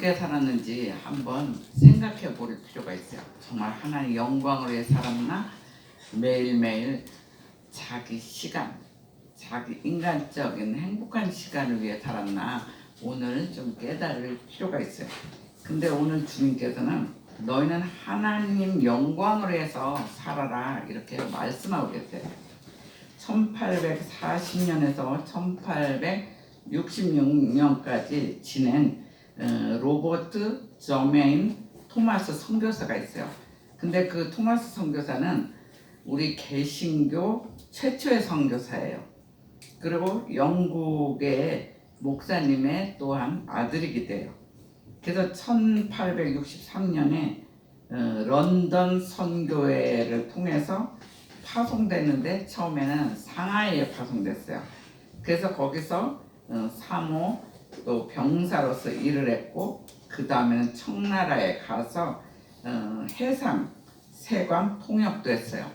어떻게 살았는지 한번 생각해 볼 필요가 있어요. 정말 하나님 영광을 위해 살았나? 매일매일 자기 시간, 자기 인간적인 행복한 시간을 위해 살았나? 오늘 좀 깨달을 필요가 있어요. 근데 오늘 주님께서는 너희는 하나님 영광을 위해서 살아라 이렇게 말씀하고 계세요. 1840년에서 1866년까지 지낸 로버트 저메인 토마스 선교사가 있어요. 근데 그 토마스 선교사는 우리 개신교 최초의 선교사예요. 그리고 영국의 목사님의 또한 아들이기도 해요. 그래서 1863년에 런던 선교회를 통해서 파송됐는데 처음에는 상하이에 파송됐어요. 그래서 거기서 사모 또 병사로서 일을 했고 그 다음에는 청나라에 가서 해상 세관 통역도 했어요.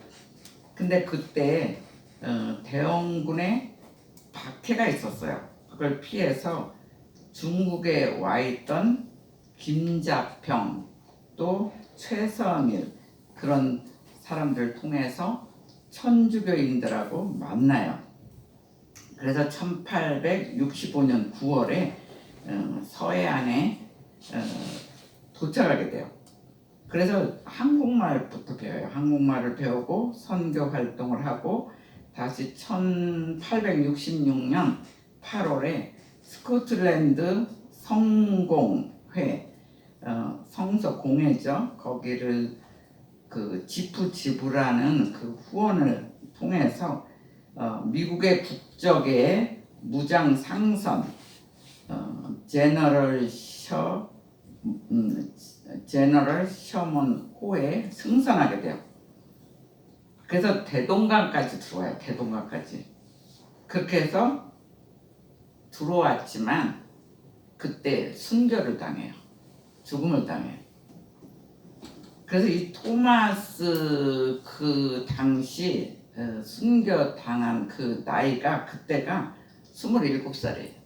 근데 그때 대원군의 박해가 있었어요. 그걸 피해서 중국에 와 있던 김자평 또 최선일 그런 사람들 통해서 천주교인들하고 만나요. 그래서 1865년 9월에 서해안에 도착하게 돼요. 그래서 한국말부터 배워요. 한국말을 배우고 선교 활동을 하고 다시 1866년 8월에 스코틀랜드 성공회 성서공회죠. 거기를 그 지프지부라는 그 후원을 통해서 미국의 국적의 무장 상선 제너럴 셔먼 호에 승선하게 돼요. 그래서 대동강까지 들어와요. 대동강까지. 그렇게 해서 들어왔지만 그때 순교를 당해요. 죽음을 당해요. 그래서 이 토마스 그 당시 순교 당한 그 나이가 그때가 27살이에요.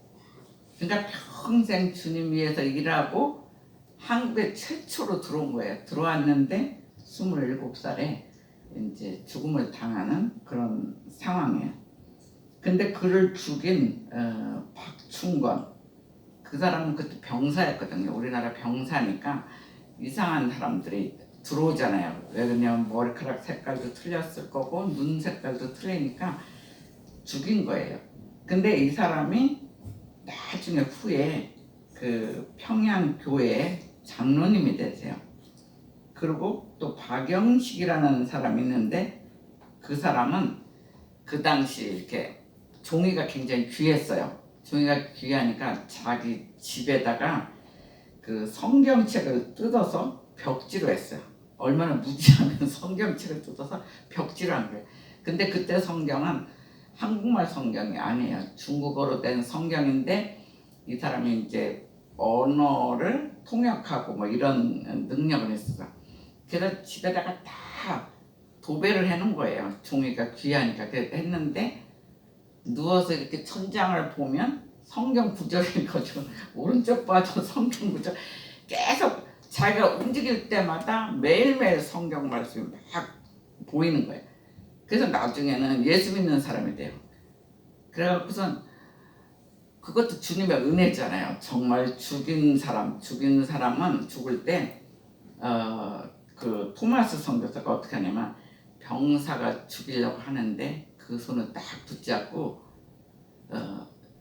그러니까 평생 주님 위해서 일하고 한국에 최초로 들어온 거예요. 들어왔는데 27살에 이제 죽음을 당하는 그런 상황이에요. 근데 그를 죽인 박충건 그 사람은 그때 병사였거든요. 우리나라 병사니까 이상한 사람들이 들어오잖아요. 왜 그러냐면 머리카락 색깔도 틀렸을 거고 눈 색깔도 틀리니까 죽인 거예요. 근데 이 사람이 나중에 후에 그 평양교회 장로님이 되세요. 그리고 또 박영식이라는 사람이 있는데 그 사람은 그 당시 이렇게 종이가 굉장히 귀했어요. 종이가 귀하니까 자기 집에다가 그 성경책을 뜯어서 벽지로 했어요. 얼마나 무지하면 성경책을 뜯어서 벽지로 한 거예요. 근데 그때 성경은 한국말 성경이 아니에요. 중국어로 된 성경인데 이 사람이 이제 언어를 통역하고 뭐 이런 능력을 했어요. 그래서 집에다가 다 도배를 해놓은 거예요. 종이가 귀하니까. 했는데 누워서 이렇게 천장을 보면 성경 구절이 거죠. 오른쪽 봐도 성경 구절 계속 자기가 움직일 때마다 매일매일 성경 말씀이 막 보이는 거예요. 그래서 나중에는 예수 믿는 사람이 돼요. 그래갖고선 그것도 주님의 은혜잖아요. 정말 죽인 사람은 죽을 때 그 토마스 선교사가 어떻게 하냐면 병사가 죽이려고 하는데 그 손을 딱 붙잡고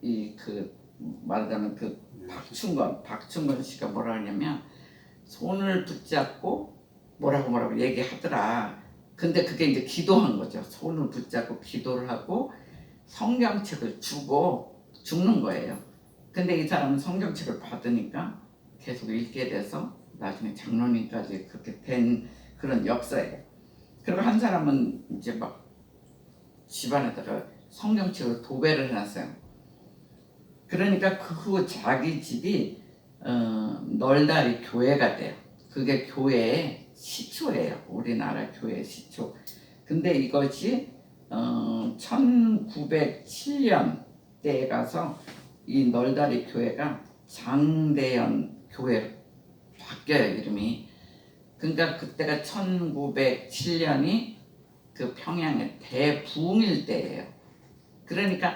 이 그 말하자면 그 박충건 씨가 뭐라 하냐면 손을 붙잡고 뭐라고 얘기하더라. 근데 그게 이제 기도한 거죠. 손을 붙잡고 기도를 하고 성경책을 주고 죽는 거예요. 근데 이 사람은 성경책을 받으니까 계속 읽게 돼서 나중에 장로님까지 그렇게 된 그런 역사예요. 그리고 한 사람은 이제 막 집안에다가 성경책을 도배를 해놨어요. 그러니까 그 후 자기 집이 널다리 교회가 돼요. 그게 교회의 시초예요. 우리나라 교회의 시초. 근데 이것이 1907년 때에 가서 이 널다리 교회가 장대현 교회 바뀌어요, 이름이. 그러니까 그때가 1907년이 그 평양의 대부흥일 때예요. 그러니까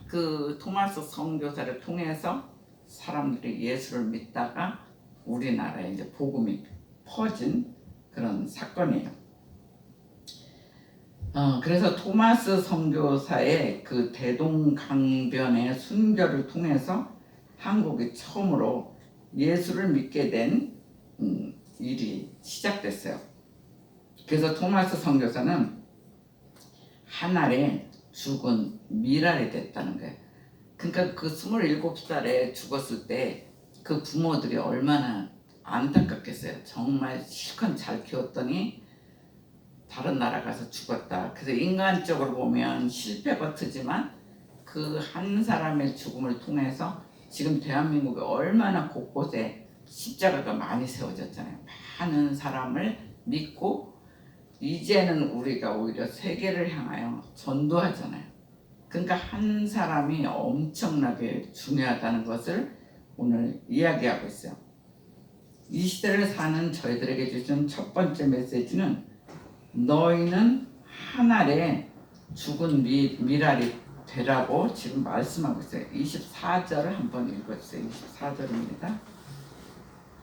그 토마스 선교사를 통해서 사람들이 예수를 믿다가 우리나라에 이제 복음이 퍼진 그런 사건이에요. 그래서 토마스 선교사의 그 대동강변의 순교를 통해서 한국이 처음으로 예수를 믿게 된 일이 시작됐어요. 그래서 토마스 선교사는 한 알에 죽은 미랄이 됐다는 거예요. 그러니까 그 27살에 죽었을 때 그 부모들이 얼마나 안타깝겠어요. 정말 실컷 잘 키웠더니 다른 나라 가서 죽었다. 그래서 인간적으로 보면 실패 같지만 그 한 사람의 죽음을 통해서 지금 대한민국에 얼마나 곳곳에 십자가가 많이 세워졌잖아요. 많은 사람을 믿고 이제는 우리가 오히려 세계를 향하여 전도하잖아요. 그러니까 한 사람이 엄청나게 중요하다는 것을 오늘 이야기하고 있어요. 이 시대를 사는 저희들에게 주신 첫 번째 메시지는 너희는 한 알에 죽은 미랄이 되라고 지금 말씀하고 있어요. 24절을 한번 읽어주세요. 24절입니다.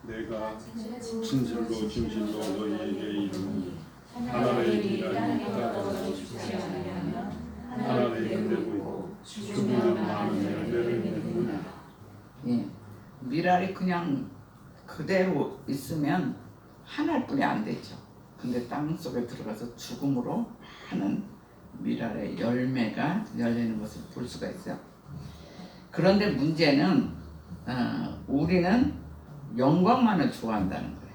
내가 진실로 너희에게 이르노니 하나의 미랄이 떨어져 죽지 않으면 하나의 열매고 있고 죽으면 많은 열매를 맺느니라. 예, 미랄이 그냥 그대로 있으면 하나뿐이 안 되죠. 근데 땅속에 들어가서 죽음으로 많은 미랄의 열매가 열리는 것을 볼 수가 있어요. 그런데 문제는 우리는 영광만을 좋아한다는 거예요.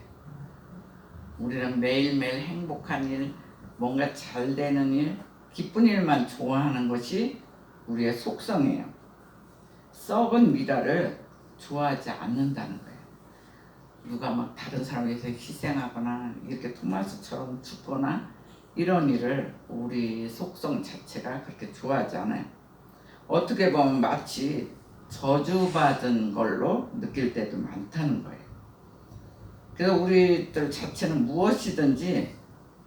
우리는 매일매일 행복한 일, 뭔가 잘 되는 일, 기쁜 일만 좋아하는 것이 우리의 속성이에요. 썩은 미랄을 좋아하지 않는다는 거예요. 누가 막 다른 사람을 위해서 희생하거나 이렇게 토마스처럼 죽거나 이런 일을 우리 속성 자체가 그렇게 좋아하지 않아요. 어떻게 보면 마치 저주받은 걸로 느낄 때도 많다는 거예요. 그래서 우리들 자체는 무엇이든지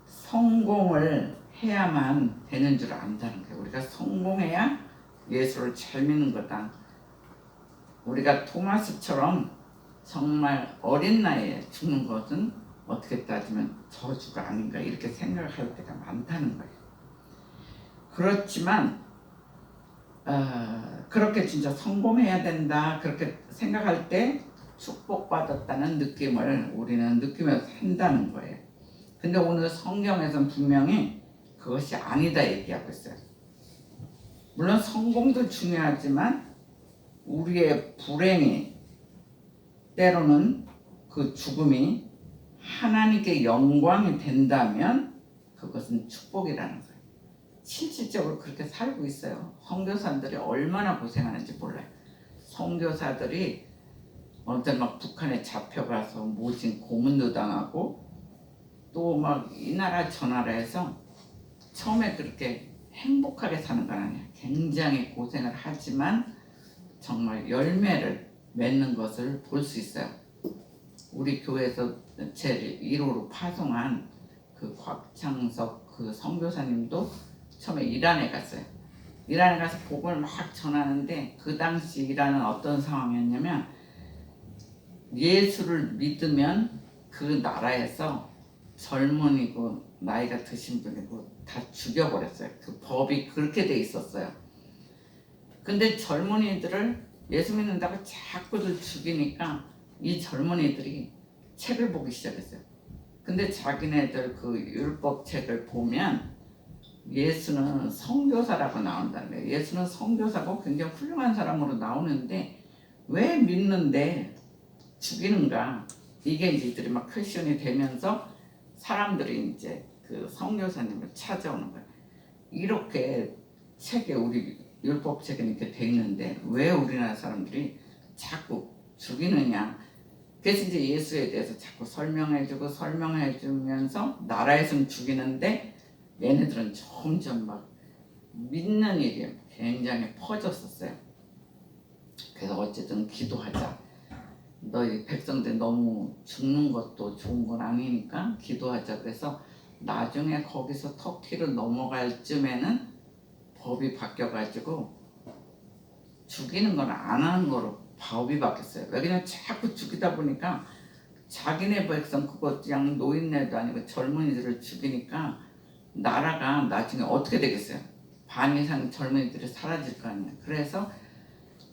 성공을 해야만 되는 줄 안다는 거예요. 우리가 성공해야 예수를 잘 믿는 거다. 우리가 토마스처럼 정말 어린 나이에 죽는 것은 어떻게 따지면 저주가 아닌가 이렇게 생각할 때가 많다는 거예요. 그렇지만 그렇게 진짜 성공해야 된다 그렇게 생각할 때 축복받았다는 느낌을 우리는 느끼면서 산다는 거예요. 근데 오늘 성경에서는 분명히 그것이 아니다 얘기하고 있어요. 물론 성공도 중요하지만 우리의 불행이 때로는 그 죽음이 하나님께 영광이 된다면 그것은 축복이라는 거예요. 실질적으로 그렇게 살고 있어요. 선교사들이 얼마나 고생하는지 몰라요. 선교사들이 어떤 막 북한에 잡혀가서 모진 고문도 당하고 또 막 이 나라 저 나라에서 처음에 그렇게 행복하게 사는 건 아니에요. 굉장히 고생을 하지만 정말 열매를 맺는 것을 볼 수 있어요. 우리 교회에서 제 1호로 파송한 그 곽창석 그 선교사님도 처음에 이란에 갔어요. 이란에 가서 복음을 막 전하는데 그 당시 이란은 어떤 상황이었냐면 예수를 믿으면 그 나라에서 젊은이고 나이가 드신 분이고 다 죽여버렸어요. 그 법이 그렇게 돼 있었어요. 근데 젊은이들을 예수 믿는다고 자꾸들 죽이니까 이 젊은이들이 책을 보기 시작했어요. 근데 자기네들 그 율법 책을 보면 예수는 선교사라고 나온다는 거예요. 예수는 선교사고 굉장히 훌륭한 사람으로 나오는데 왜 믿는데 죽이는가? 이게 이들이 막 퀘션이 되면서 사람들이 이제 그 선교사님을 찾아오는 거예요. 이렇게 책에 우리 율법 책에 이렇게 돼 있는데 왜 우리나라 사람들이 자꾸 죽이느냐? 그래서 이제 예수에 대해서 자꾸 설명해주면서 나라에서는 죽이는데 얘네들은 점점 막 믿는 일이 굉장히 퍼졌었어요. 그래서 어쨌든 기도하자. 너희 백성들 너무 죽는 것도 좋은 건 아니니까 기도하자. 그래서 나중에 거기서 터키로 넘어갈 쯤에는 법이 바뀌어가지고 죽이는 건 안 하는 거로 법이 바뀌었어요. 왜 그냥 자꾸 죽이다 보니까 자기네 백성 그거 그냥 노인네도 아니고 젊은이들을 죽이니까 나라가 나중에 어떻게 되겠어요? 반 이상 젊은이들이 사라질 거 아니에요. 그래서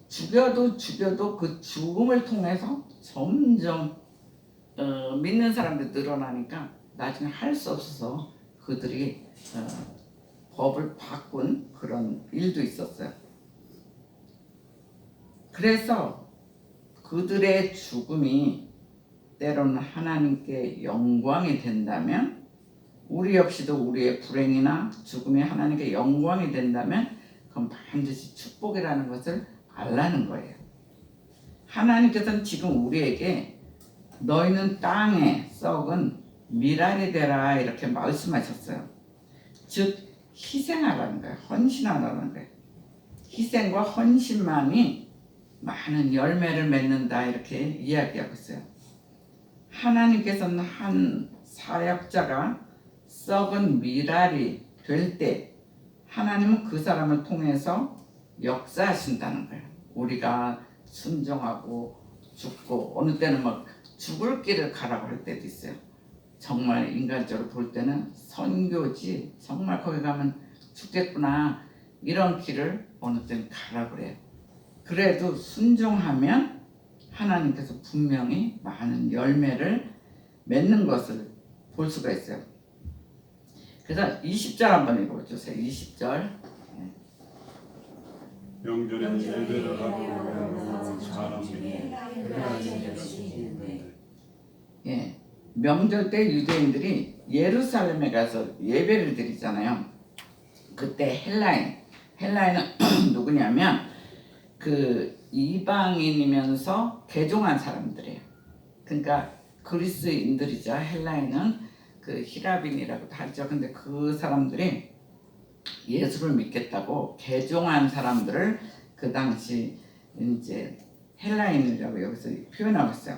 죽여도 그 죽음을 통해서 점점 믿는 사람들이 늘어나니까 나중에 할 수 없어서 그들이 법을 바꾼 그런 일도 있었어요. 그래서 그들의 죽음이 때로는 하나님께 영광이 된다면 우리 역시도 우리의 불행이나 죽음이 하나님께 영광이 된다면 그건 반드시 축복이라는 것을 알라는 거예요. 하나님께서는 지금 우리에게 너희는 땅에 썩은 미랄이 되라 이렇게 말씀하셨어요. 즉 희생하라는 거예요. 헌신하라는 거예요. 희생과 헌신만이 많은 열매를 맺는다 이렇게 이야기하고 있어요. 하나님께서는 한 사역자가 썩은 미랄이 될 때 하나님은 그 사람을 통해서 역사하신다는 거예요. 우리가 순종하고 죽고 어느 때는 막 죽을 길을 가라고 할 때도 있어요. 정말 인간적으로 볼 때는 선교지 정말 거기 가면 죽겠구나 이런 길을 어느 때는 가라고 그래요. 그래도 순종하면 하나님께서 분명히 많은 열매를 맺는 것을 볼 수가 있어요. 그래서 20절 한번 읽어주세요. 20절. 명절에 예배를 하고 사람들이 예, 명절 때 유대인들이 예루살렘에 가서 예배를 드리잖아요. 그때 헬라인은 누구냐면 그 이방인이면서 개종한 사람들이에요. 그러니까 그리스인들이죠. 헬라인은 그 히라빈이라고도 하죠. 근데 그 사람들이 예수를 믿겠다고 개종한 사람들을 그 당시 이제 헬라인이라고 여기서 표현하고 있어요.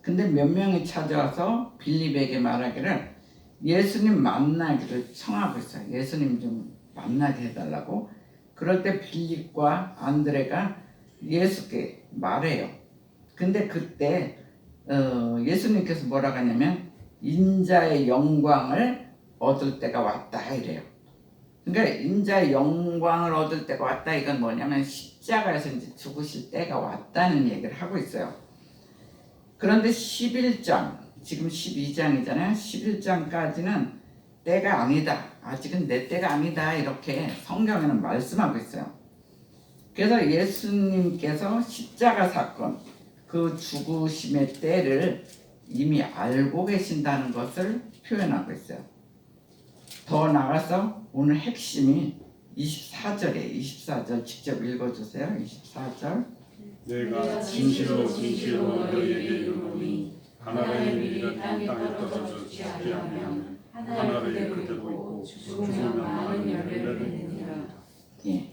근데 몇 명이 찾아와서 빌립에게 말하기를 예수님 만나기를 청하고 있어요. 예수님 좀 만나게 해달라고. 그럴 때 빌립과 안드레가 예수께 말해요. 근데 그때 예수님께서 뭐라고 하냐면 인자의 영광을 얻을 때가 왔다 이래요. 그러니까 인자의 영광을 얻을 때가 왔다 이건 뭐냐면 십자가에서 이제 죽으실 때가 왔다는 얘기를 하고 있어요. 그런데 11장 지금 12장이잖아요. 11장까지는 때가 아니다. 아직은 내 때가 아니다. 이렇게 성경에는 말씀하고 있어요. 그래서 예수님께서 십자가 사건 그 죽으심의 때를 이미 알고 계신다는 것을 표현하고 있어요. 더 나아가서 오늘 핵심이 24절에 24절 직접 읽어주세요. 24절. 내가 진실로 너희에게 이르노니 하나님의 일이 땅에 떨어져 죽지 않으면 하나를 그대로 있고 죽으면 많은 열매를 맺느니라. 예,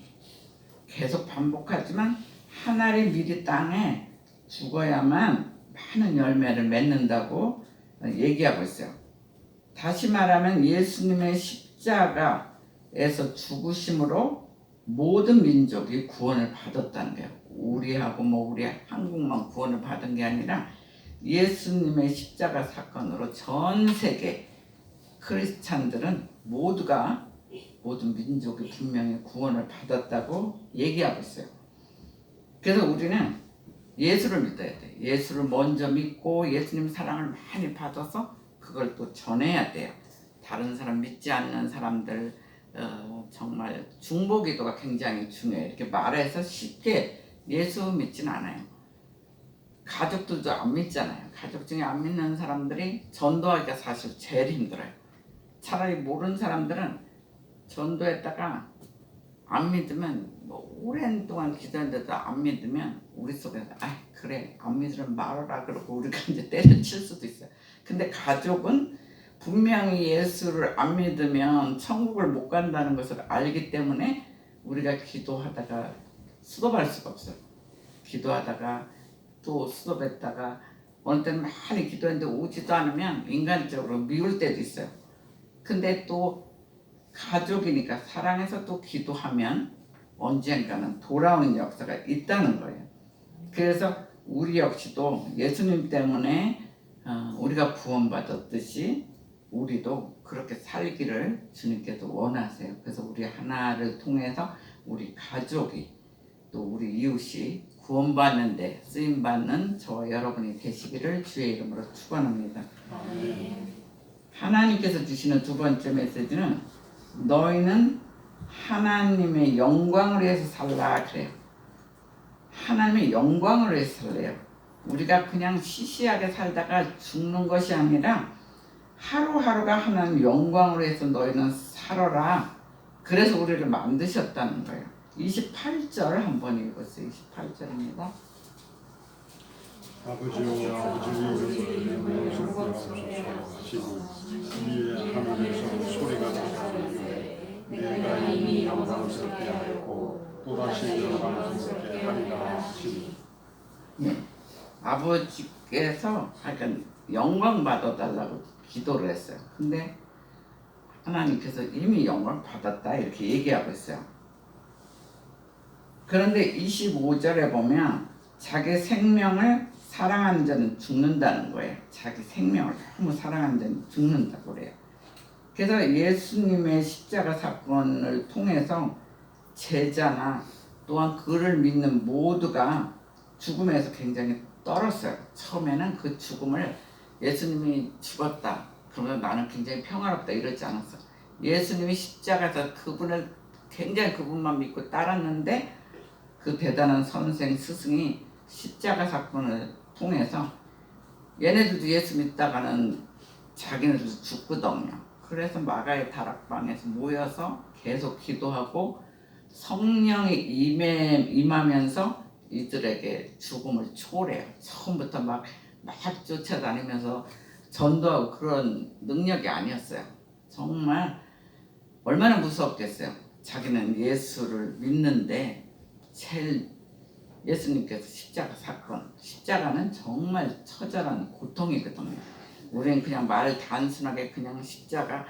계속 반복하지만 하나의 미리 땅에 죽어야만 많은 열매를 맺는다고 얘기하고 있어요. 다시 말하면 예수님의 십자가에서 죽으심으로 모든 민족이 구원을 받았다는 거예요. 우리하고 우리 한국만 구원을 받은 게 아니라 예수님의 십자가 사건으로 전 세계 크리스찬들은 모두가 모든 민족이 분명히 구원을 받았다고 얘기하고 있어요. 그래서 우리는 예수를 믿어야 돼. 예수를 먼저 믿고 예수님 사랑을 많이 받아서 그걸 또 전해야 돼요. 다른 사람 믿지 않는 사람들 정말 중보기도가 굉장히 중요해요. 이렇게 말해서 쉽게 예수 믿진 않아요. 가족들도 안 믿잖아요. 가족 중에 안 믿는 사람들이 전도하기가 사실 제일 힘들어요. 차라리 모르는 사람들은 전도했다가 안 믿으면 오랜 동안 기도했는데도 안 믿으면 우리 속에서 그래 안 믿으면 말아라 그러고 우리가 이제 때려칠 수도 있어요. 근데 가족은 분명히 예수를 안 믿으면 천국을 못 간다는 것을 알기 때문에 우리가 기도하다가 수도할 수가 없어요. 기도하다가 또 수업했다가 어느 때는 많이 기도했는데 오지도 않으면 인간적으로 미울 때도 있어요. 근데 또 가족이니까 사랑해서 또 기도하면 언젠가는 돌아오는 역사가 있다는 거예요. 그래서 우리 역시도 예수님 때문에 우리가 구원받았듯이 우리도 그렇게 살기를 주님께서 원하세요. 그래서 우리 하나를 통해서 우리 가족이 또 우리 이웃이 구원받는 데 쓰임받는 저와 여러분이 되시기를 주의 이름으로 축원합니다. 하나님께서 주시는 두 번째 메시지는 너희는 하나님의 영광을 위해서 살라 그래요. 하나님의 영광을 위해서 살래요. 우리가 그냥 시시하게 살다가 죽는 것이 아니라 하루하루가 하나님 영광을 위해서 너희는 살아라. 그래서 우리를 만드셨다는 거예요. 28절 한번 읽었어요. 28절입니다. 아버지여 아버지의 이름으로 영광스럽게 하시고 위에 하늘에서 소리가 나가는데 내가 이미 영광스럽게 하였고 또다시 영광스럽게 하리라 하시니. 예, 아버지께서 하여간 영광 받아달라고 기도를 했어요. 근데 하나님께서 이미 영광 받았다 이렇게 얘기하고 있어요. 그런데 25절에 보면 자기 생명을 사랑하는 자는 죽는다는 거예요. 자기 생명을 너무 사랑하는 자는 죽는다고 그래요. 그래서 예수님의 십자가 사건을 통해서 제자나 또한 그를 믿는 모두가 죽음에서 굉장히 떨었어요. 처음에는 그 죽음을 예수님이 죽었다 그러면 나는 굉장히 평화롭다 이러지 않았어. 예수님이 십자가에서 그분을 굉장히 그분만 믿고 따랐는데 그 대단한 선생 스승이 십자가 사건을 통해서 얘네들도 예수 믿다가는 자기네들도 죽거든요. 그래서 마가의 다락방에서 모여서 계속 기도하고 성령이 임하면서 이들에게 죽음을 초래해요. 처음부터 막 쫓아다니면서 전도하고 그런 능력이 아니었어요. 정말 얼마나 무섭겠어요. 자기는 예수를 믿는데 제일 예수님께서 십자가 사건, 십자가는 정말 처절한 고통이거든요. 우리는 그냥 말 단순하게 그냥 십자가,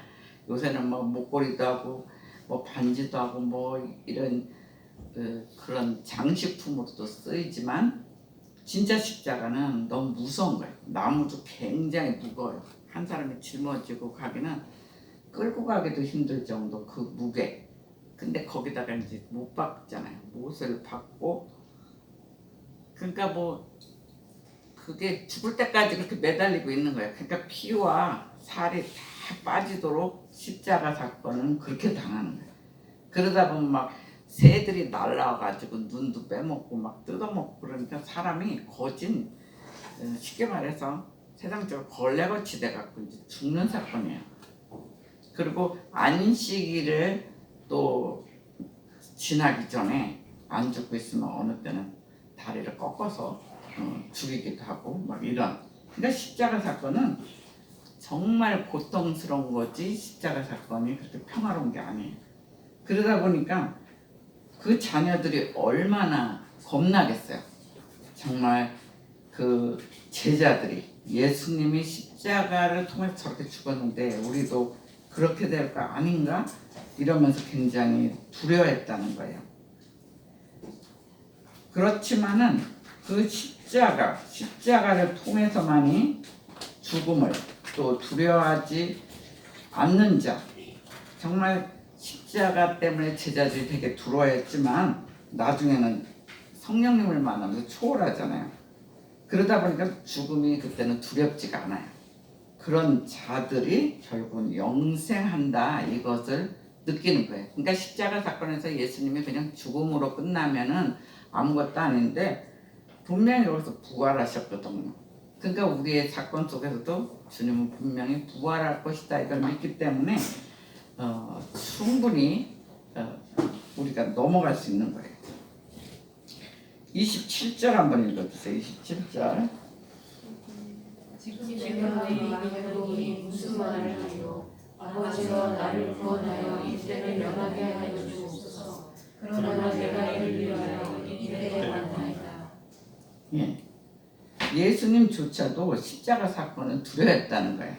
요새는 뭐 목걸이도 하고 뭐 반지도 하고 뭐 이런 그런 장식품으로도 쓰이지만 진짜 십자가는 너무 무서운 거예요. 나무도 굉장히 무거워요. 한 사람이 짊어지고 가기는 끌고 가기도 힘들 정도 그 무게. 근데 거기다가 이제 못 박잖아요. 못을 박고 그러니까 뭐 그게 죽을 때까지 그렇게 매달리고 있는 거예요. 그러니까 피와 살이 다 빠지도록 십자가 사건은 그렇게 당하는 거예요. 그러다 보면 막 새들이 날라와가지고 눈도 빼먹고 막 뜯어먹고 그러니까 사람이 거진 쉽게 말해서 세상적으로 걸레같이 돼갖고 이제 죽는 사건이에요. 그리고 안식일을 또 지나기 전에 안 죽고 있으면 어느 때는 다리를 꺾어서 죽이기도 하고 막 이런. 그러니까 십자가 사건은 정말 고통스러운 거지 십자가 사건이 그렇게 평화로운 게 아니에요. 그러다 보니까 그 자녀들이 얼마나 겁나겠어요. 정말 그 제자들이 예수님이 십자가를 통해서 저렇게 죽었는데 우리도 그렇게 될 거 아닌가? 이러면서 굉장히 두려워했다는 거예요. 그렇지만은 그 십자가를 통해서만이 죽음을 또 두려워하지 않는 자, 정말 십자가 때문에 제자들이 되게 두려워했지만 나중에는 성령님을 만나면서 초월하잖아요. 그러다 보니까 죽음이 그때는 두렵지가 않아요. 그런 자들이 결국은 영생한다 이것을 느끼는 거예요. 그러니까 십자가 사건에서 예수님이 그냥 죽음으로 끝나면은 아무것도 아닌데 분명히 여기서 부활하셨거든요. 그러니까 우리의 사건 속에서도 주님은 분명히 부활할 것이다 이걸 믿기 때문에 충분히 우리가 넘어갈 수 있는 거예요. 27절 한번 읽어주세요. 27절. 지금 너희 여러분이 무슨 말을 하리요? 아버지가 나를 구원하여 이때를 면하게 하여 주옵소서. 그러나 내가 이를 위하여 이때에 왔나이다. 예. 예수님조차도 십자가 사건을 두려워했다는 거예요.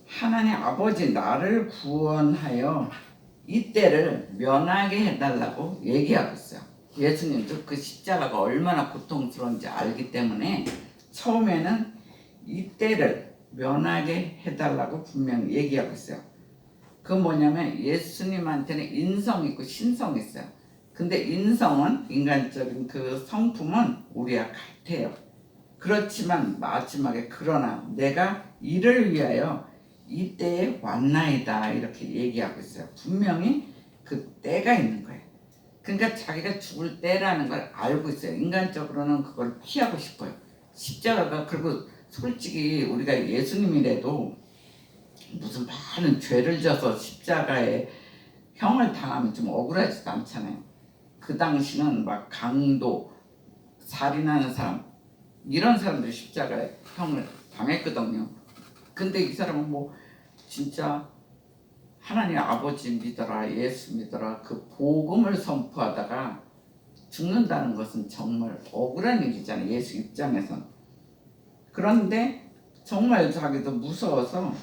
하나님 아버지 나를 구원하여 이 때를 면하게 해달라고 얘기하고 있어요. 예수님도 그 십자가가 얼마나 고통스러운지 알기 때문에 처음에는 이 때를 면하게 해달라고 분명히 얘기하고 있어요. 그 뭐냐면 예수님한테는 인성이 있고 신성이 있어요. 근데 인성은 인간적인 그 성품은 우리와 같아요. 그렇지만 마지막에 그러나 내가 이를 위하여 이때에 왔나이다 이렇게 얘기하고 있어요. 분명히 그 때가 있는 거예요. 그러니까 자기가 죽을 때라는 걸 알고 있어요. 인간적으로는 그걸 피하고 싶어요. 십자가가 그리고 솔직히 우리가 예수님이라도 무슨 많은 죄를 져서 십자가에 형을 당하면 좀 억울하지도 않잖아요. 그 당시는 막 강도, 살인하는 사람 이런 사람들이 십자가에 형을 당했거든요. 근데 이 사람은 뭐 진짜 하나님 아버지 믿어라, 예수 믿어라 그 복음을 선포하다가 죽는다는 것은 정말 억울한 일이잖아요. 예수 입장에선. 그런데 정말 자기도 무서워서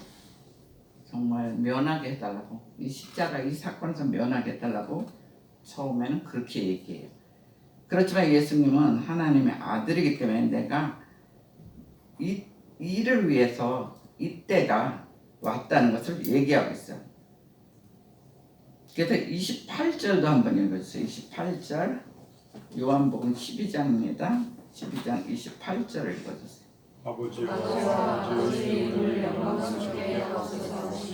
정말 면하게 해달라고, 이 십자가 이 사건에서 면하게 해달라고 처음에는 그렇게 얘기해요. 그렇지만 예수님은 하나님의 아들이기 때문에 내가 이 일을 위해서 이때가 왔다는 것을 얘기하고 있어요. 그래서 28절도 한번 읽어주세요. 28절 요한복음 12장입니다. 12장 28절을 읽어주세요. 아버지와 아버지의 이름을 영광스럽게 하옵소서.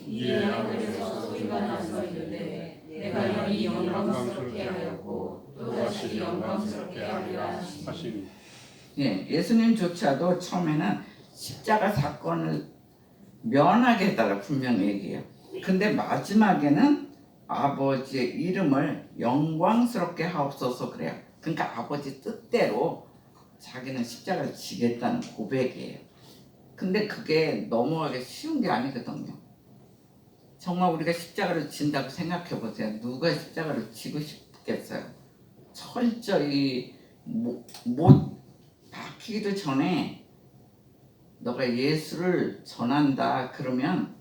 이에 하늘에서 소리가 나서 이르되 내가 이 영광스럽게 하였고 또다시 영광스럽게 하리라 하시니. 예, 예수님조차도 처음에는 십자가 사건을 면하게 해달라 분명히 얘기해요. 근데 마지막에는 아버지의 이름을 영광스럽게 하옵소서 그래요. 그러니까 아버지 뜻대로 자기는 십자가를 지겠다는 고백이에요. 근데 그게 넘어가기 쉬운 게 아니거든요. 정말 우리가 십자가를 진다고 생각해 보세요. 누가 십자가를 지고 싶겠어요? 철저히 못 박히기도 전에 너가 예수를 전한다 그러면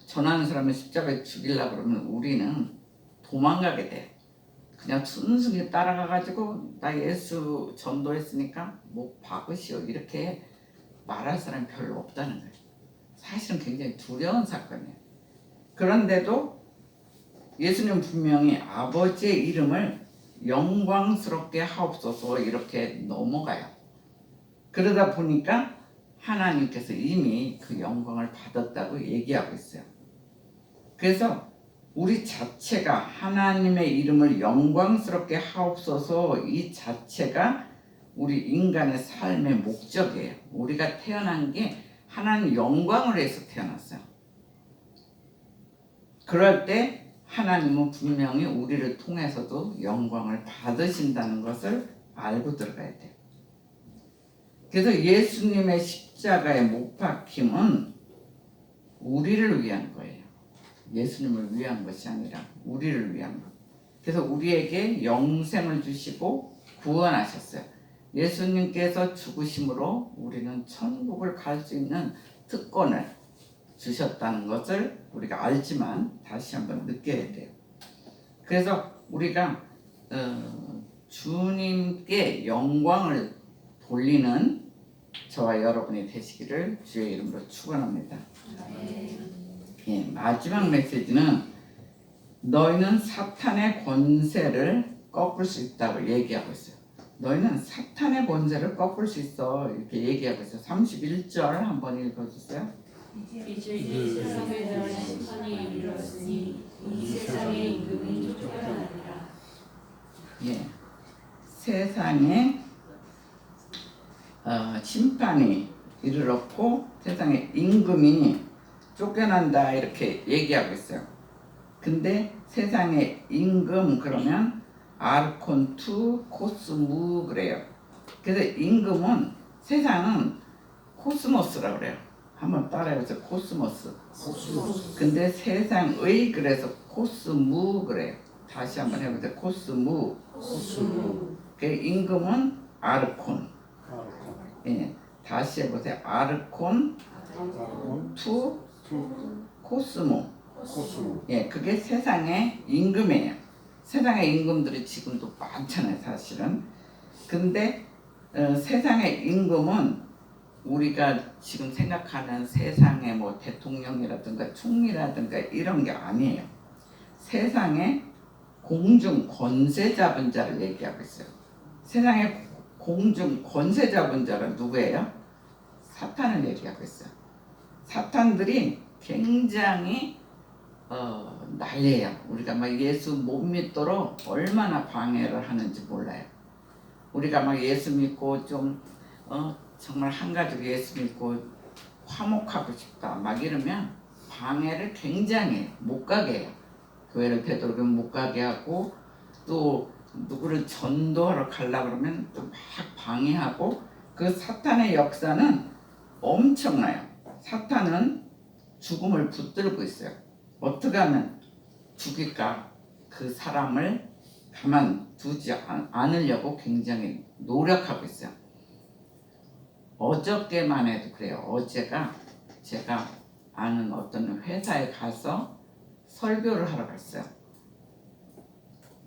전하는 사람을 십자가에 죽이려고 그러면 우리는 도망가게 돼. 그냥 순순히 따라가가지고 나 예수 전도했으니까 뭐 박으시오 이렇게 말할 사람이 별로 없다는 거예요. 사실은 굉장히 두려운 사건이에요. 그런데도 예수님 분명히 아버지의 이름을 영광스럽게 하옵소서 이렇게 넘어가요. 그러다 보니까 하나님께서 이미 그 영광을 받았다고 얘기하고 있어요. 그래서 우리 자체가 하나님의 이름을 영광스럽게 하옵소서 이 자체가 우리 인간의 삶의 목적이에요. 우리가 태어난 게 하나님 영광을 위해서 태어났어요. 그럴 때 하나님은 분명히 우리를 통해서도 영광을 받으신다는 것을 알고 들어가야 돼요. 그래서 예수님의 십자가의 못 박힘은 우리를 위한 거예요. 예수님을 위한 것이 아니라 우리를 위한 것. 그래서 우리에게 영생을 주시고 구원하셨어요. 예수님께서 죽으심으로 우리는 천국을 갈 수 있는 특권을 주셨다는 것을 우리가 알지만 다시 한번 느껴야 돼요. 그래서 우리가 주님께 영광을 돌리는 저와 여러분이 되시기를 주의 이름으로 축원합니다. 예, 마지막 메시지는 너희는 사탄의 권세를 꺾을 수 있다고 얘기하고 있어요. 너희는 사탄의 권세를 꺾을 수 있어 이렇게 얘기하고 있어요. 31절 한번 읽어주세요. 이제 이 세상에 대한 심판이 이르렀으니 이 세상의 임금이 쫓겨나리라. 예, 세상에 심판이 이르렀고 세상에 임금이 쫓겨난다 이렇게 얘기하고 있어요. 근데 세상의 임금 그러면 아르콘투 코스무 그래요. 그래서 임금은 세상은 코스모스라고 그래요. 한번 따라해보세요. 코스모스. 근데 세상의 그래서 코스무 그래요. 다시 한번 해보세요. 코스무. 그 임금은 아르콘. 예, 다시 해보세요. 아르콘 아르콘 투 투 코스모. 코스모. 예, 그게 세상의 임금이에요. 세상의 임금들이 지금도 많잖아요, 사실은. 근데 세상의 임금은 우리가 지금 생각하는 세상의 뭐 대통령이라든가 총리라든가 이런 게 아니에요. 세상의 공중 권세 잡은 자를 얘기하고 있어요. 세상의 공중 권세 잡은 자가 누구예요? 사탄을 얘기하고 있어요. 사탄들이 굉장히 난리예요. 우리가 막 예수 못 믿도록 얼마나 방해를 하는지 몰라요. 우리가 막 예수 믿고 좀 정말 한 가지로 예수 믿고 화목하고 싶다 막 이러면 방해를 굉장히 못 가게 해요. 교회를 되도록이면 못 가게 하고 또 누구를 전도하러 가려고 그러면 또 막 방해하고 그 사탄의 역사는 엄청나요. 사탄은 죽음을 붙들고 있어요. 어떻게 하면 죽일까? 그 사람을 가만두지 않으려고 굉장히 노력하고 있어요. 어저께만 해도 그래요. 어제가 제가 아는 어떤 회사에 가서 설교를 하러 갔어요.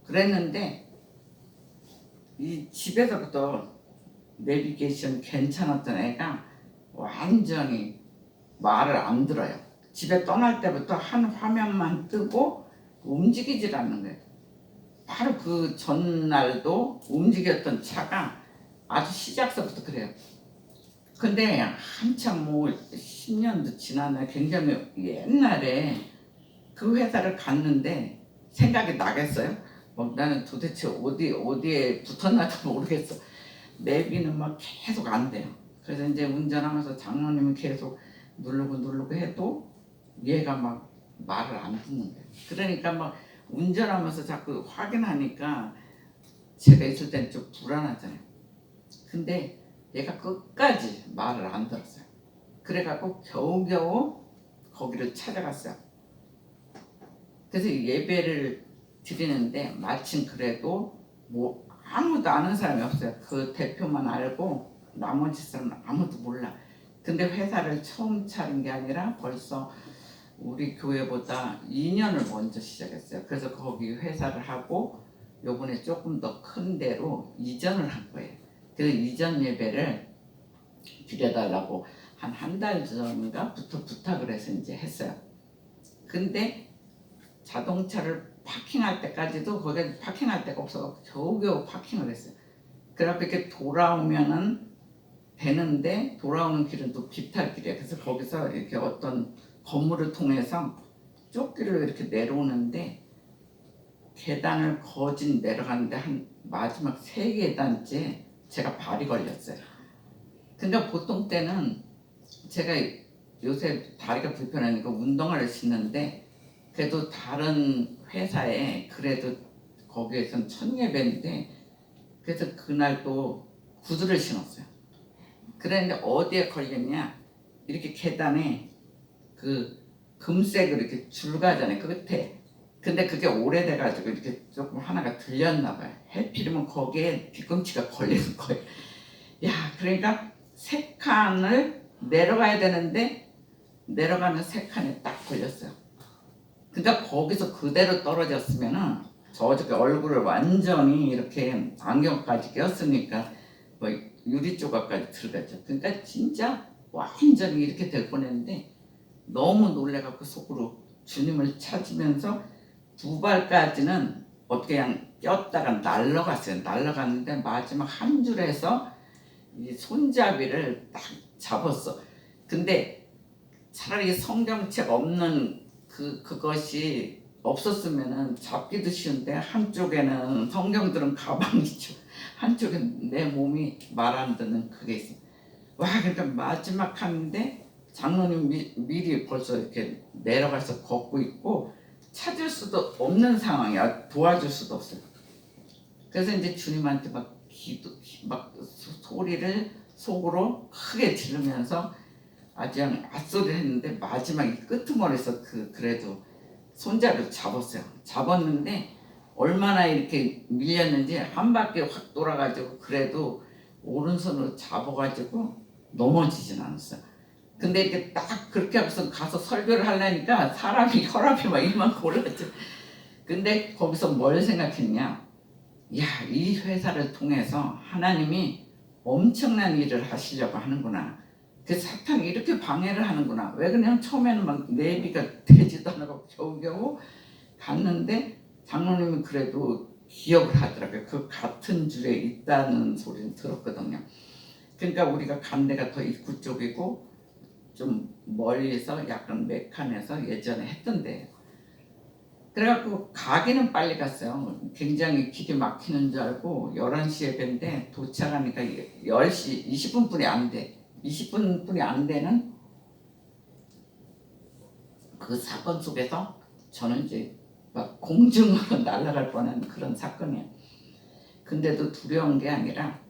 그랬는데 이 집에서부터 내비게이션 괜찮았던 애가 완전히 말을 안 들어요. 집에 떠날 때부터 한 화면만 뜨고 움직이질 않는 거예요. 바로 그 전날도 움직였던 차가 아주 시작서부터 그래요. 근데 한참 뭐 10년도 지나네. 굉장히 옛날에 그 회사를 갔는데 생각이 나겠어요? 나는 도대체 어디에 붙었나도 모르겠어. 내비는 막 계속 안 돼요. 그래서 이제 운전하면서 장로님이 계속 누르고 해도 얘가 막 말을 안 듣는 거예요. 그러니까 막 운전하면서 자꾸 확인하니까 제가 있을 때는 좀 불안하잖아요. 근데 얘가 끝까지 말을 안 들었어요. 그래갖고 겨우겨우 거기를 찾아갔어요. 그래서 예배를 드리는데 마침 그래도 뭐 아무도 아는 사람이 없어요. 그 대표만 알고 나머지 사람은 아무도 몰라. 근데 회사를 처음 차린 게 아니라 벌써 우리 교회보다 2년을 먼저 시작했어요. 그래서 거기 회사를 하고 요번에 조금 더 큰 데로 이전을 한 거예요. 그래서 이전 예배를 드려달라고 한 달 전인가부터 부탁을 해서 이제 했어요. 근데 자동차를 파킹할 때까지도 거기 파킹할 데가 없어서 겨우겨우 파킹을 했어요. 그래갖고 이렇게 돌아오면은 되는데 돌아오는 길은 또 비탈길이에요. 그래서 거기서 이렇게 어떤 건물을 통해서 쫓기를 이렇게 내려오는데 계단을 거진 내려가는데 한 마지막 3계단째 제가 발이 걸렸어요. 그러니까 보통 때는 제가 요새 다리가 불편하니까 운동화를 신는데 그래도 다른 회사에 그래도 거기에선 첫 예배인데 그래서 그날 또 구두를 신었어요. 그랬는데 어디에 걸렸냐, 이렇게 계단에 그 금색으로 이렇게 줄 가잖아요, 끝에. 근데 그게 오래돼가지고 이렇게 조금 하나가 들렸나 봐요. 해필이면 거기에 뒤꿈치가 걸리는 거예요. 야, 그러니까 3칸을 내려가야 되는데 내려가는 3칸에 딱 걸렸어요. 그러니까 거기서 그대로 떨어졌으면은 저렇게 얼굴을 완전히 이렇게 안경까지 꼈으니까 뭐 유리 조각까지 들어갔죠. 그러니까 진짜 완전히 이렇게 될 뻔했는데 너무 놀래갖고 속으로 주님을 찾으면서 2발까지는 어떻게 그냥 꼈다가 날아갔어요. 날아갔는데 마지막 한 줄에서 이 손잡이를 딱 잡았어. 근데 차라리 성경책 없는 그것이 없었으면은 잡기도 쉬운데 한쪽에는 성경들은 가방이죠. 한쪽엔 내 몸이 말 안 듣는 그게 있어. 와, 그러니까 마지막 하는데 장로님 미리 벌써 이렇게 내려가서 걷고 있고 찾을 수도 없는 상황이야. 도와줄 수도 없어요. 그래서 이제 주님한테 막 소리를 속으로 크게 지르면서 아주 앗소리를 했는데 마지막 이 끄트머리에서 그래도 손잡이를 잡았어요. 잡았는데 얼마나 이렇게 밀렸는지 한 바퀴 확 돌아가지고 그래도 오른손으로 잡아가지고 넘어지진 않았어요. 근데 이렇게 딱 그렇게 하고서 가서 설교를 하려니까 사람이 혈압이 막 이만큼 올랐죠. 근데 거기서 뭘 생각했냐? 야, 이 회사를 통해서 하나님이 엄청난 일을 하시려고 하는구나. 그 사탄이 이렇게 방해를 하는구나. 왜 그냥 처음에는 막 내비가 되지도 않고 겨우겨우 갔는데 장로님이 그래도 기억을 하더라고요. 그 같은 줄에 있다는 소리를 들었거든요. 그러니까 우리가 간 데가 더 입구 쪽이고 좀 멀리서 약간 메칸에서 예전에 했던 데예요. 그래갖고 가기는 빨리 갔어요. 굉장히 길이 막히는 줄 알고 11시 예배인데 도착하니까 10시 20분뿐이 안 돼. 20분뿐이 안 되는 그 사건 속에서 저는 이제 막 공중으로 날아갈 뻔한 그런 사건이에요. 근데도 두려운 게 아니라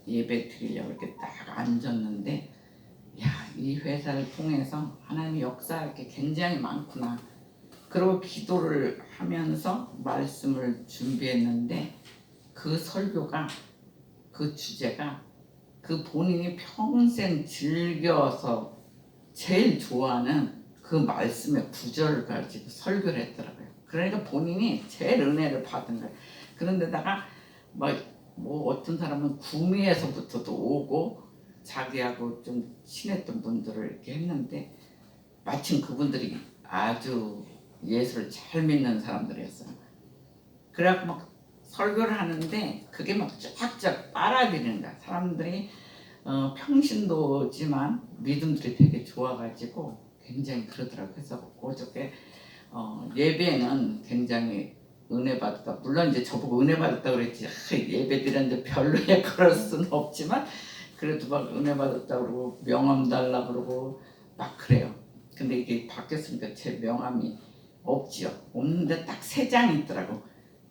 예배 드리려고 이렇게 딱 앉았는데 야, 이 회사를 통해서 하나님의 역사할 게 굉장히 많구나. 그리고 기도를 하면서 말씀을 준비했는데 그 설교가 그 주제가 그 본인이 평생 즐겨서 제일 좋아하는 그 말씀의 구절을 가지고 설교를 했더라고요. 그러니까 본인이 제일 은혜를 받은 거예요. 그런데다가 뭐 어떤 사람은 구미에서부터도 오고 자기하고 좀 친했던 분들을 이렇게 했는데 마침 그분들이 아주 예수를 잘 믿는 사람들이었어요. 그래갖고 막 설교를 하는데 그게 막 쫙쫙 빨아들이는 거야. 사람들이 평신도지만 믿음들이 되게 좋아가지고 굉장히 그러더라고요. 그래서 어저께 예배는 굉장히 은혜 받았다. 물론 이제 저보고 은혜 받았다 그랬지. 예배 드렸는데 별로야 그럴 수는 없지만 그래도 막 은혜 받았다 그러고 명함 달라 그러고 막 그래요. 근데 이게 바뀌었으니까 제 명함이 없지요. 없는데 딱 3장이 있더라고.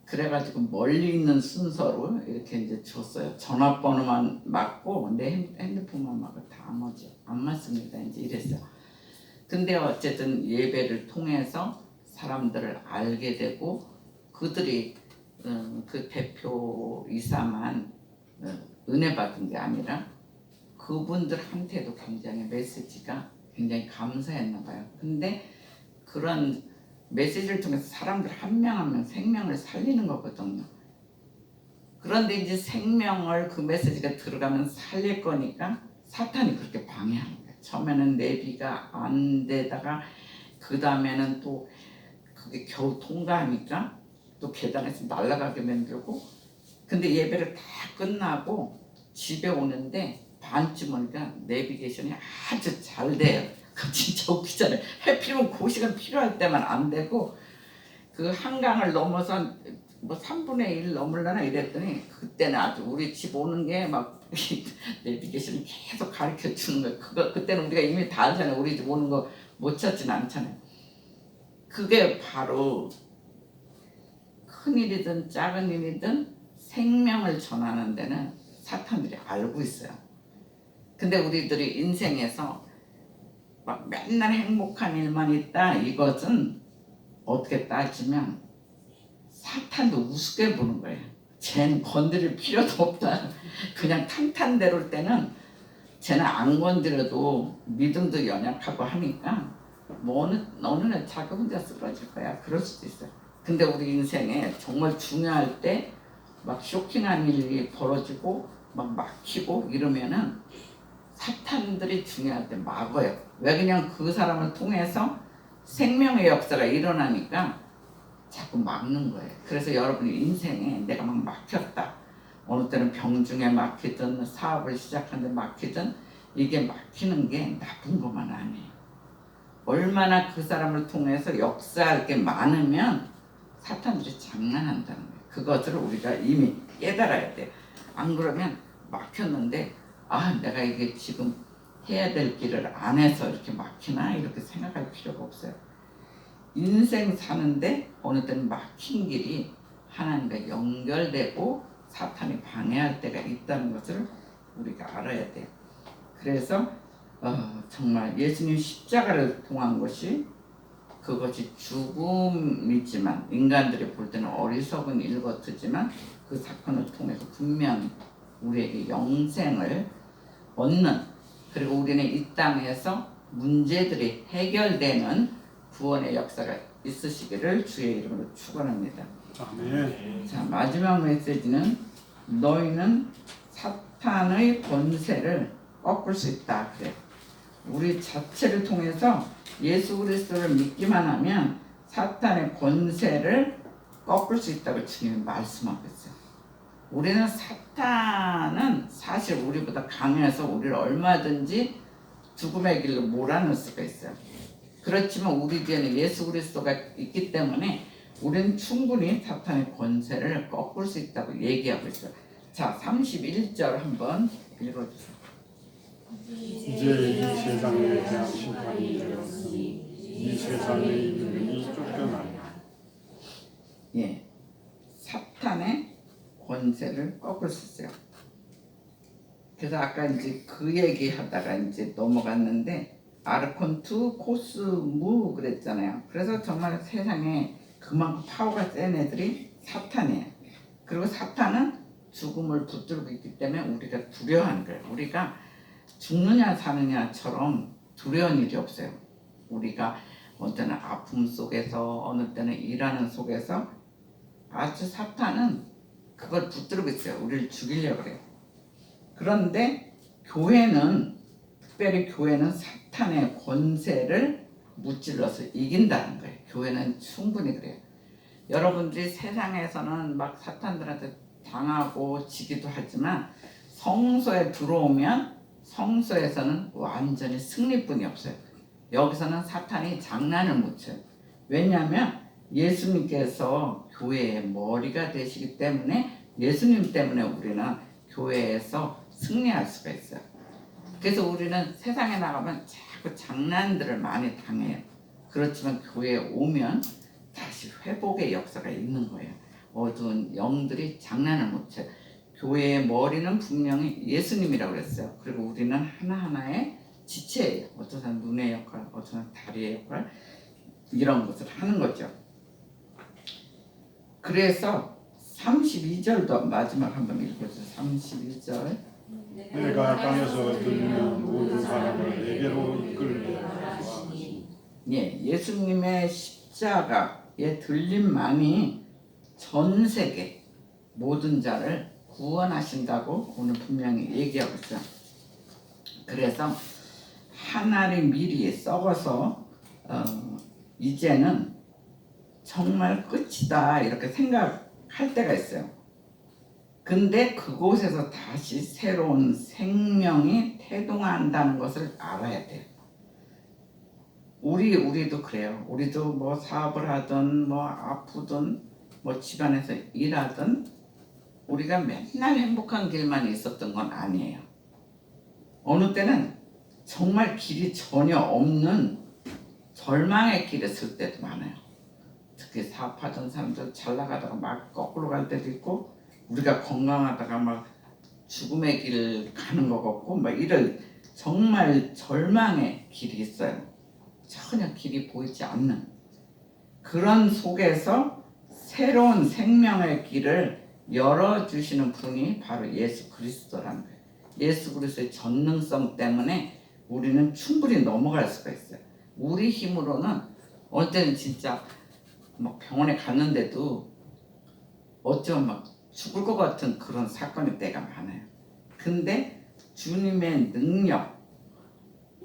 그래가지고 멀리 있는 순서로 이렇게 이제 줬어요. 전화번호만 맞고 내 핸드폰만 맞고 다 안 맞습니다. 이제 이랬어요. 근데 어쨌든 예배를 통해서 사람들을 알게 되고 그들이 그 대표이사만 은혜 받은 게 아니라 그분들한테도 굉장히 메시지가 굉장히 감사했나 봐요. 근데 그런 메시지를 통해서 사람들 한 명 한 명 생명을 살리는 거거든요. 그런데 이제 생명을 그 메시지가 들어가면 살릴 거니까 사탄이 그렇게 방해하는 거예요. 처음에는 내비가 안 되다가 그 다음에는 또 그게 겨우 통과하니까 또 계단에서 날아가게 만들고 근데 예배를 다 끝나고 집에 오는데 반쯤 오니까 내비게이션이 아주 잘 돼요. 그 진짜 웃기잖아요. 해필이면 그 시간 필요할 때만 안 되고 그 한강을 넘어서 뭐 3분의 1 넘으려나 이랬더니 그때는 아주 우리 집 오는 게 막 내비게이션이 계속 가르쳐 주는 거예요. 그때는 우리가 이미 다 알잖아요. 우리 집 오는 거 못 찾진 않잖아요. 그게 바로 큰 일이든 작은 일이든 생명을 전하는 데는 사탄들이 알고 있어요. 근데 우리들이 인생에서 막 맨날 행복한 일만 있다 이것은 어떻게 따지면 사탄도 우습게 보는 거예요. 쟤는 건드릴 필요도 없다. 그냥 탄탄대로일 때는 쟤는 안 건드려도 믿음도 연약하고 하니까 뭐 어느 날 자기 혼자 쓰러질 거야. 그럴 수도 있어요. 근데 우리 인생에 정말 중요할 때 막 쇼킹한 일이 벌어지고 막 막히고 이러면은 사탄들이 중요할 때 막어요. 왜 그냥 그 사람을 통해서 생명의 역사가 일어나니까 자꾸 막는 거예요. 그래서 여러분이 인생에 내가 막 막혔다. 어느 때는 병중에 막히든 사업을 시작하는데 막히든 이게 막히는 게 나쁜 것만 아니에요. 얼마나 그 사람을 통해서 역사할 게 많으면 사탄들이 장난한다는 거예요. 그것을 우리가 이미 깨달아야 돼요. 안 그러면 막혔는데 내가 이게 지금 해야 될 길을 안 해서 이렇게 막히나 이렇게 생각할 필요가 없어요. 인생 사는데 어느 때는 막힌 길이 하나님과 연결되고 사탄이 방해할 때가 있다는 것을 우리가 알아야 돼요. 그래서 정말 예수님 십자가를 통한 것이 그것이 죽음이지만 인간들이 볼 때는 어리석은 일 같지만 그 사건을 통해서 분명히 우리에게 영생을 얻는, 그리고 우리는 이 땅에서 문제들이 해결되는 구원의 역사가 있으시기를 주의 이름으로 축원합니다. 아멘. 자, 마지막 메시지는 너희는 사탄의 권세를 꺾을 수 있다. 그래. 우리 자체를 통해서 예수 그리스도를 믿기만 하면 사탄의 권세를 꺾을 수 있다고 주님이 말씀하고 있어요. 우리는 사탄은 사실 우리보다 강해서 우리를 얼마든지 죽음의 길로 몰아넣을 수가 있어요. 그렇지만 우리 뒤에는 예수 그리스도가 있기 때문에 우리는 충분히 사탄의 권세를 꺾을 수 있다고 얘기하고 있어요. 자, 31절 한번 읽어주세요. 이제 이 세상에 대한 심판이 이르렀으니 이 세상의 이름이 쫓겨나니 예, 사탄의 권세를 꺾을 수 있어요. 그래서 아까 이제 그 얘기 하다가 이제 넘어갔는데 아르콘투, 코스무 그랬잖아요. 그래서 정말 세상에 그만큼 파워가 센 애들이 사탄이에요. 그리고 사탄은 죽음을 붙들고 있기 때문에 우리가 두려워하는 거예요. 우리가 죽느냐 사느냐처럼 두려운 일이 없어요. 우리가 어느 때는 아픔 속에서 어느 때는 일하는 속에서 아주 사탄은 그걸 붙들고 있어요. 우리를 죽이려고 그래요. 그런데 교회는, 특별히 교회는 사탄의 권세를 무찔러서 이긴다는 거예요. 교회는 충분히 그래요. 여러분들이 세상에서는 막 사탄들한테 당하고 지기도 하지만 성소에 들어오면 성소에서는 완전히 승리뿐이 없어요. 여기서는 사탄이 장난을 못 쳐요. 왜냐하면 예수님께서 교회의 머리가 되시기 때문에 예수님 때문에 우리는 교회에서 승리할 수가 있어요. 그래서 우리는 세상에 나가면 자꾸 장난들을 많이 당해요. 그렇지만 교회에 오면 다시 회복의 역사가 있는 거예요. 어두운 영들이 장난을 못 쳐요. 교회의 머리는 분명히 예수님이라고 그랬어요. 그리고 우리는 하나하나의 지체예요. 어떤 사람 눈의 역할, 어떤 사람 다리의 역할, 이런 것을 하는 거죠. 그래서 32절도 마지막 한번 읽어주세요. 32절. 내가 땅에서 들리는 모든 사람을 내게로 이끌게 하시니 예, 예수님의 십자가의 들림만이 전 세계 모든 자를 구원하신다고 오늘 분명히 얘기하고 있어요. 그래서 하나님 미리 썩어서 이제는 정말 끝이다 이렇게 생각할 때가 있어요. 근데 그곳에서 다시 새로운 생명이 태동한다는 것을 알아야 돼요. 우리도 그래요. 우리도 뭐 사업을 하든 뭐 아프든 뭐 집안에서 일하든 우리가 맨날 행복한 길만 있었던 건 아니에요. 어느 때는 정말 길이 전혀 없는 절망의 길에 설 때도 많아요. 특히 사업하던 사람들 잘 나가다가 막 거꾸로 갈 때도 있고, 우리가 건강하다가 막 죽음의 길 가는 것 같고 막 이런 정말 절망의 길이 있어요. 전혀 길이 보이지 않는 그런 속에서 새로운 생명의 길을 열어주시는 분이 바로 예수 그리스도라는 거예요. 예수 그리스도의 전능성 때문에 우리는 충분히 넘어갈 수가 있어요. 우리 힘으로는 어느 때는 진짜 막 병원에 갔는데도 어쩌면 막 죽을 것 같은 그런 사건의 때가 많아요. 근데 주님의 능력,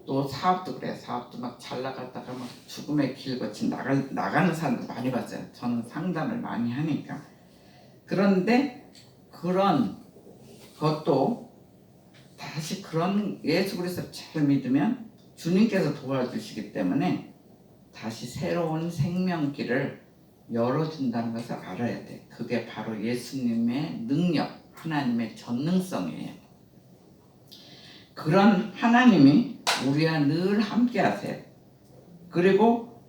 또 사업도 그래요. 사업도 막 잘 나갔다가 막 죽음의 길 거치 나가는 사람도 많이 봤어요. 저는 상담을 많이 하니까. 그런데 그런 것도 다시 그런 예수 그리스도를 잘 믿으면 주님께서 도와주시기 때문에 다시 새로운 생명길을 열어준다는 것을 알아야 돼. 그게 바로 예수님의 능력, 하나님의 전능성이에요. 그런 하나님이 우리와 늘 함께 하세요. 그리고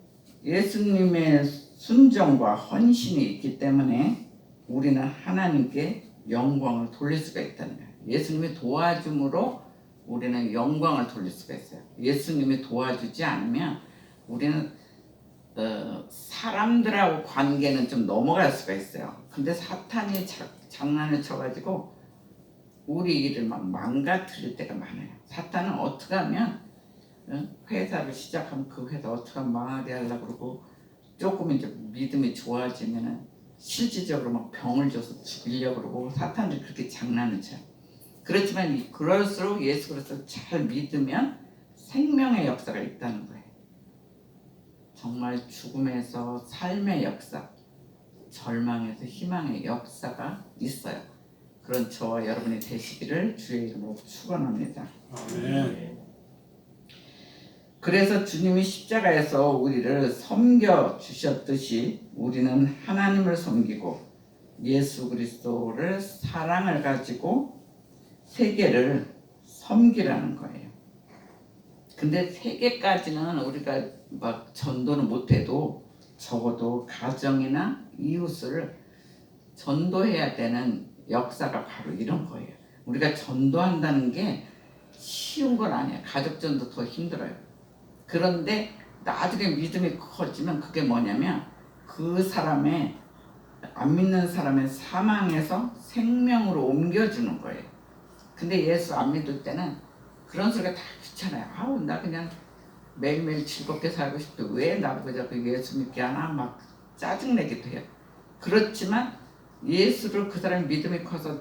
예수님의 순종과 헌신이 있기 때문에 우리는 하나님께 영광을 돌릴 수가 있다는 거예요. 예수님이 도와줌으로 우리는 영광을 돌릴 수가 있어요. 예수님이 도와주지 않으면 우리는 사람들하고 관계는 좀 넘어갈 수가 있어요. 근데 사탄이 장난을 쳐가지고 우리 일을 막 망가뜨릴 때가 많아요. 사탄은 어떻게 하면 회사를 시작하면 그 회사 어떻게 하면 망하게 하려고 그러고 조금 이제 믿음이 좋아지면은 실질적으로 막 병을 줘서 죽이려고 그러고 사탄들이 그렇게 장난을 쳐요. 그렇지만 그럴수록 예수 그리스도를 잘 믿으면 생명의 역사가 있다는 거예요. 정말 죽음에서 삶의 역사, 절망에서 희망의 역사가 있어요. 그런 저와 여러분이 되시기를 주의 이름으로 축원합니다. 아멘. 그래서 주님이 십자가에서 우리를 섬겨 주셨듯이 우리는 하나님을 섬기고 예수 그리스도를 사랑을 가지고 세계를 섬기라는 거예요. 근데 세계까지는 우리가 막 전도는 못해도 적어도 가정이나 이웃을 전도해야 되는 역사가 바로 이런 거예요. 우리가 전도한다는 게 쉬운 건 아니에요. 가족 전도 더 힘들어요. 그런데 나중에 믿음이 커지면 그게 뭐냐면 그 사람의 안 믿는 사람의 사망에서 생명으로 옮겨주는 거예요. 근데 예수 안 믿을 때는 그런 소리가 다 귀찮아요. 아우 나 그냥 매일매일 즐겁게 살고 싶대. 왜 나보고 자꾸 예수 믿게 하나 막 짜증내기도 해요. 그렇지만 예수를 그 사람이 믿음이 커서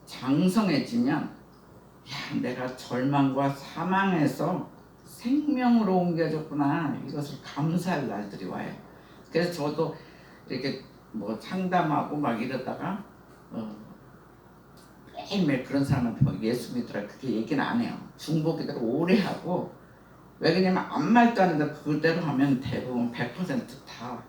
장성해지면 야 내가 절망과 사망에서 생명으로 옮겨졌구나 이것을 감사할 날들이 와요. 그래서 저도 이렇게 뭐 상담하고 막 이러다가 매일매일 그런 사람한테 뭐 예수 믿으라 그렇게 얘기는 안 해요. 중보기도를 오래 하고 왜 그러냐면 아무 말도 안 해도 그대로 하면 대부분 100%다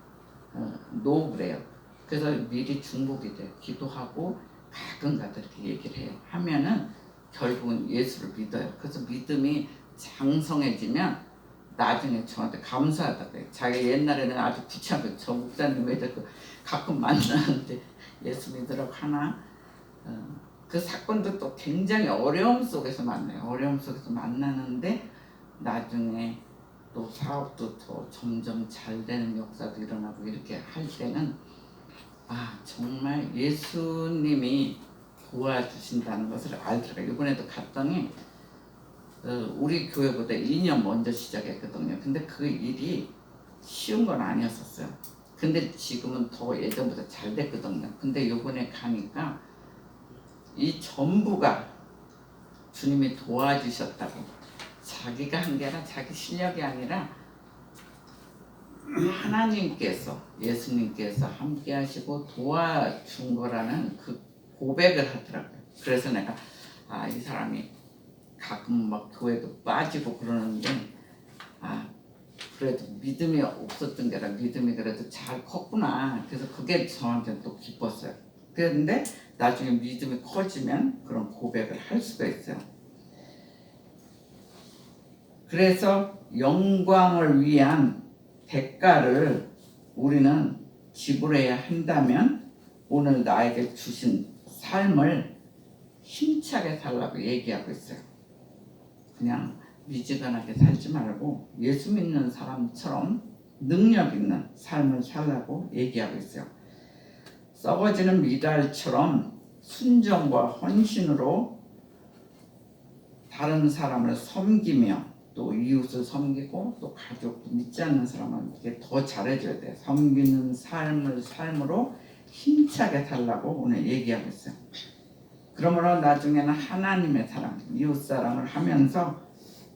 노그래요. 그래서 미리 중보기도 기도하고 가끔가다 이렇게 얘기를 해요. 하면은 결국은 예수를 믿어요. 그래서 믿음이 장성해지면 나중에 저한테 감사하다고 해요. 자기 옛날에는 아주 귀찮고 저 목사님 왜 자꾸 가끔 만나는데 예수 믿으라고 하나 그 사건도 또 굉장히 어려움 속에서 만나요. 어려움 속에서 만나는데 나중에 또 사업도 더 점점 잘 되는 역사도 일어나고 이렇게 할 때는 아 정말 예수님이 도와주신다는 것을 알더라고요. 이번에도 갔더니 우리 교회보다 2년 먼저 시작했거든요. 근데 그 일이 쉬운 건 아니었었어요. 근데 지금은 더 예전보다 잘 됐거든요. 근데 이번에 가니까 이 전부가 주님이 도와주셨다고 자기가 한 게 아니라 자기 실력이 아니라 하나님께서 예수님께서 함께 하시고 도와준 거라는 그 고백을 하더라고요. 그래서 내가 아 이 사람이 가끔 막 교회도 빠지고 그러는데 아 그래도 믿음이 없었던 게 아니라 믿음이 그래도 잘 컸구나. 그래서 그게 저한테 또 기뻤어요. 그런데 나중에 믿음이 커지면 그런 고백을 할 수가 있어요. 그래서 영광을 위한 대가를 우리는 지불해야 한다면 오늘 나에게 주신 삶을 힘차게 살라고 얘기하고 있어요. 그냥 미지근하게 살지 말고 예수 믿는 사람처럼 능력 있는 삶을 살라고 얘기하고 있어요. 썩어지는 미랄처럼 순종과 헌신으로 다른 사람을 섬기며 또 이웃을 섬기고 또 가족도 믿지 않는 사람한테 더 잘해줘야 돼요. 섬기는 삶으로 힘차게 살라고 오늘 얘기하고 있어요. 그러므로 나중에는 하나님의 사랑, 이웃 사랑을 하면서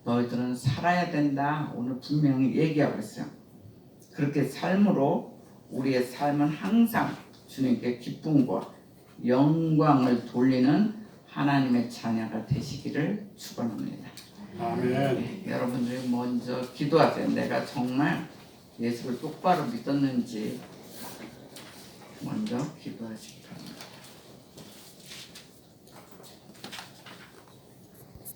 너희들은 살아야 된다. 오늘 분명히 얘기하고 있어요. 그렇게 삶으로 우리의 삶은 항상 주님께 기쁨과 영광을 돌리는 하나님의 자녀가 되시기를 축원합니다. 아멘. 네, 여러분들이 먼저 기도하세요. 내가 정말 예수를 똑바로 믿었는지 먼저 기도하시기 바랍니다.